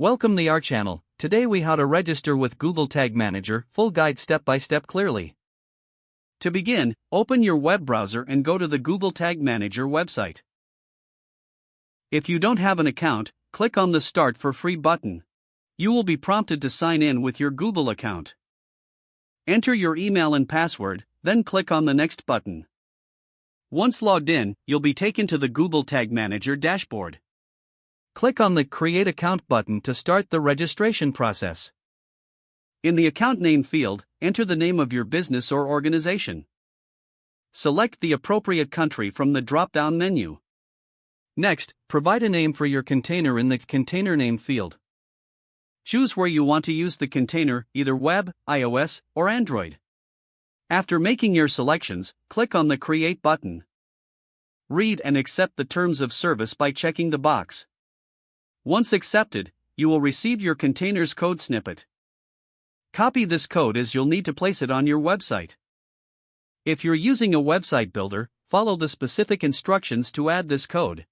Welcome to our channel. Today we how to register with Google Tag Manager, full guide step by step clearly. To begin, open your web browser and go to the Google Tag Manager website. If you don't have an account, click on the Start for Free button. You will be prompted to sign in with your Google account. Enter your email and password, then click on the Next button. Once logged in, you'll be taken to the Google Tag Manager dashboard. Click on the Create Account button to start the registration process. In the account name field, enter the name of your business or organization. Select the appropriate country from the drop-down menu. Next, provide a name for your container in the Container Name field. Choose where you want to use the container, either web, iOS, or Android. After making your selections, click on the Create button. Read and accept the terms of service by checking the box. Once accepted, you will receive your container's code snippet. Copy this code as you'll need to place it on your website. If you're using a website builder, follow the specific instructions to add this code.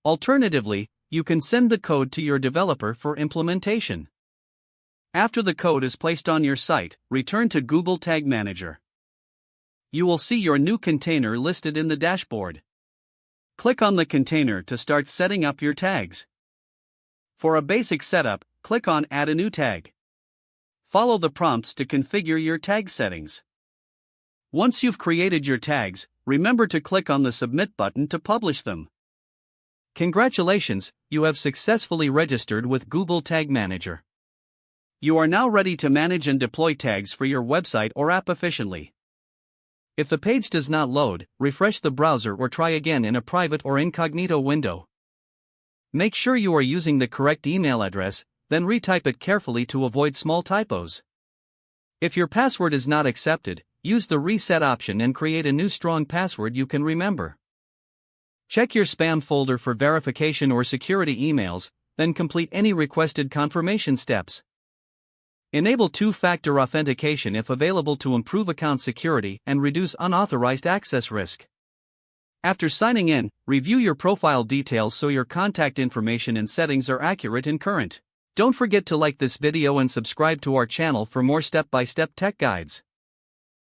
Alternatively, you can send the code to your developer for implementation. After the code is placed on your site, return to Google Tag Manager. You will see your new container listed in the dashboard. Click on the container to start setting up your tags. For a basic setup, click on Add a new tag. Follow the prompts to configure your tag settings. Once you've created your tags, remember to click on the Submit button to publish them. Congratulations, you have successfully registered with Google Tag Manager. You are now ready to manage and deploy tags for your website or app efficiently. If the page does not load, refresh the browser or try again in a private or incognito window. Make sure you are using the correct email address, then retype it carefully to avoid small typos. If your password is not accepted, use the Reset option and create a new strong password you can remember. Check your spam folder for verification or security emails, then complete any requested confirmation steps. Enable two-factor authentication if available to improve account security and reduce unauthorized access risk. After signing in, review your profile details so your contact information and settings are accurate and current. Don't forget to like this video and subscribe to our channel for more step-by-step tech guides.